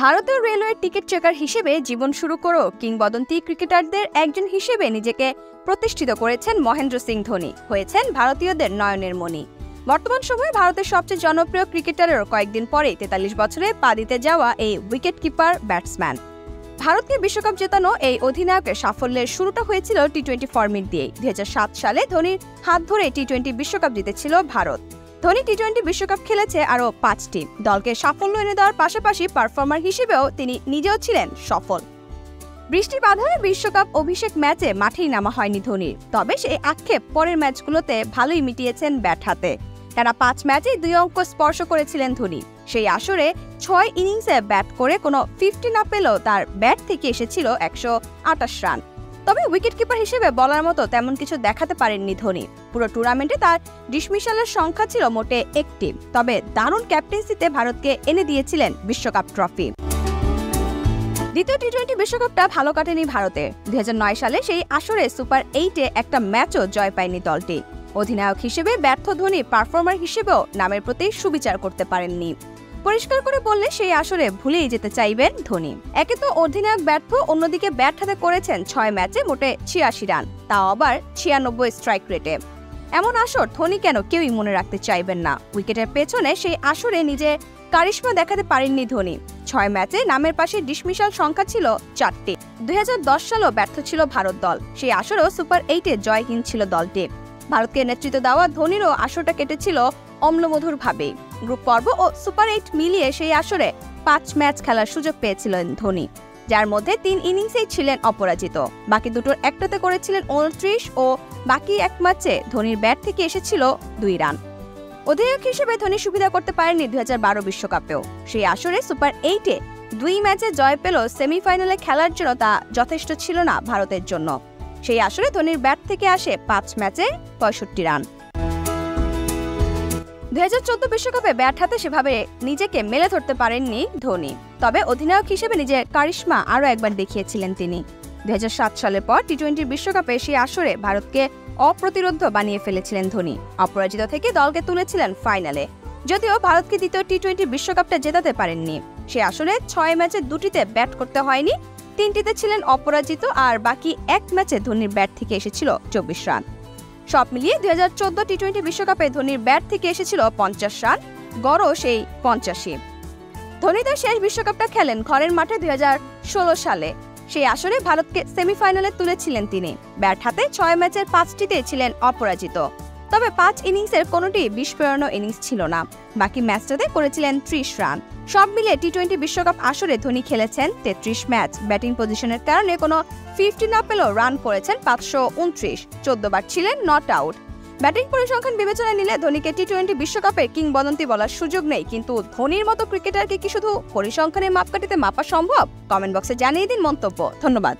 ভারতীয় রেলওয়ের ticket checker হিসেবে জীবন শুরু করেও কিংবদন্তি ক্রিকেটারদের একজন হিসেবে নিজেকে প্রতিষ্ঠিত করেছেন মহেন্দ্র সিং ধোনি, হয়েছেন ভারতীয়দের নয়নের মণি। বর্তমান সময়ে ভারতের সবচেয়ে জনপ্রিয় ক্রিকেটারের কয়েকদিন পরেই ৪৩ বছরে পা দিতে যাওয়া এই উইকেট কিপার ব্যাটসম্যান। ভারতকে বিশ্বকাপ জেতানো এই অধিনায়কের সাফল্যের শুরুটা হয়েছিল টি-20 ফরম্যাট দিয়েই। ২০০৭ সালে ধোনির হাত ধরে টি-20 বিশ্বকাপ জিতেছিল ভারত। ধোনি টি-20 বিশ্বকাপ খেলেছে আরও ৫টি। দলকে সাফল্য এনে দেওয়ার পাশাপাশি পারফর্মার হিসেবেও তিনি নিজেও ছিলেন সফল। বৃষ্টি বাধায় বিশ্বকাপ অভিষেক ম্যাচে মাঠেই নামা হয়নি ধোনির, তবে সেই আক্ষেপ পরের ম্যাচগুলোতে ভালোই মিটিয়েছেন ব্যাট হাতে। টানা ৫ ম্যাচেই ২ অঙ্ক স্পর্শ করেছিলেন ধোনি। সেই আসরে ৬ ইনিংসে ব্যাট করে কোনো 50 না পেলেও তার ব্যাট থেকে এসেছিল ১২৮ রান। তবে উইকেটকিপার হিসেবে বলার মতো তেমন কিছু দেখাতে পারেননি ধোনি। পুরো টুর্নামেন্টে তার ডিসমিসালের সংখ্যা ছিল মোটে ১টি। তবে দারুণ ক্যাপ্টেন্সিতে ভারতকে এনে দিয়েছিলেন বিশ্বকাপ ট্রফি। দ্বিতীয় টি-20 বিশ্বকাপটা ভালো কাটেনি ভারতের। ২০০৯ সালে সেই আসরে সুপার 8-এ একটা ম্যাচও জয় পায়নি দলটি। অধিনায়ক হিসেবে ব্যর্থ ধোনি পারফর্মার হিসেবেও নামের প্রতি সুবিচার করতে পারেননি। পরিষ্কার করে বললে সেই আসরে ভুলেই যেতে চাইবেন ধোনি। একে তো অধিনায়ক ব্যর্থ, অন্যদিকে ব্যাট হাতে করেছেন ৬ ম্যাচে মোটে ৮৬ রান, তাও আবার ৯৬ স্ট্রাইক রেটে। এমন আসর ধোনি কেন কেউই মনে রাখতে চাইবেন না। উইকেটের পেছনে সেই আসরে নিজে কারিশমা দেখাতে পারেননি ধোনি। ৬ ম্যাচে নামের পাশে ডিসমিসাল সংখ্যা ছিল ৪টি। ২০১০ সালেও ব্যর্থ ছিল ভারত দল। সেই আসরেও সুপার 8-এ জয়হীন ছিল দলটি। ভারতকে নেতৃত্ব দেওয়া ধোনিরও আসরটা কেটেছিল অম্লমধুর ভাবে। গ্রুপ পর্ব ও সুপার 8 মিলিয়ে সেই আসরে ৫ ম্যাচ খেলার সুযোগ পেয়েছিলেন ধোনি, যার মধ্যে ৩ ইনিংসেই ছিলেন অপরাজিত। বাকি দুটোর একটাতে করেছিলেন ২৯ ও বাকি এক ম্যাচে ধোনির ব্যাট থেকে এসেছিল ২ রান। অধিনায়ক হিসেবে ধোনি সুবিধা করতে পারেননি ২০১২ বিশ্বকাপেও। সেই আসরে সুপার 8-এ ২ ম্যাচে জয় পেল সেমিফাইনালে খেলার জন্য তা যথেষ্ট ছিল না ভারতের জন্য। সেই আসরে ধোনির ব্যাট থেকে আসে ৫ ম্যাচে ৬৫ রান। ২০১৪ বিশ্বকাপে ব্যাট হাতে সেভাবে নিজেকে মেলে ধরতে পারেননি ধোনি। তবে অধিনায়ক হিসেবে নিজের কারিশমা আরও একবার দেখিয়েছিলেন তিনি। ২০০৭ সালের পর টি-20 বিশ্বকাপে সেই আসরে ভারতকে অপ্রতিরোধ্য বানিয়ে ফেলেছিলেন ধোনি। অপরাজিত থেকে দলকে তুলেছিলেন ফাইনালে। যদিও ভারতকে দ্বিতীয় টি-20 বিশ্বকাপটা জেতাতে পারেননি। সে আসরে ৬ ম্যাচে ২টিতে ব্যাট করতে হয়নি, ৩টিতে ছিলেন অপরাজিত, আর বাকি এক ম্যাচে ধোনির ব্যাট থেকে এসেছিল ২৪ রান। সব মিলিয়ে ২০১৪ টি-20 বিশ্বকাপে ধোনির ব্যাট থেকে এসেছিল ৫০ রান, গড়ও সেই ৮৫। ধোনি তার শেষ বিশ্বকাপটা খেলেন ঘরের মাঠে ২০১৬ সালে। সেই আসরে ভারতকে সেমিফাইনালে তুলেছিলেন তিনি। ব্যাট হাতে ৬ ম্যাচের ৫টিতে ছিলেন অপরাজিত। তবে ৫ ইনিংসের কোনোটি বিস্ফোরণীয় ইনিংস ছিল না। বাকি ম্যাচটাতে করেছিলেন ৩০ রান। সব মিলিয়ে টি-20 বিশ্বকাপ আসরে ধোনি খেলেছেন ৩৩ ম্যাচ। ব্যাটিং পজিশনের কারণে কোনো 50 না পেলেও রান করেছেন ৫২৯। ১৪ বার ছিলেন নট আউট। ব্যাটিং পরিসংখ্যান বিবেচনায় নিলে ধোনিকে টি-20 বিশ্বকাপের কিংবদন্তি বলার সুযোগ নেই। কিন্তু ধোনির মতো ক্রিকেটারকে কি শুধু পরিসংখ্যানের মাপকাঠিতে মাপা সম্ভব? কমেন্ট বক্সে জানিয়ে দিন মন্তব্য। ধন্যবাদ।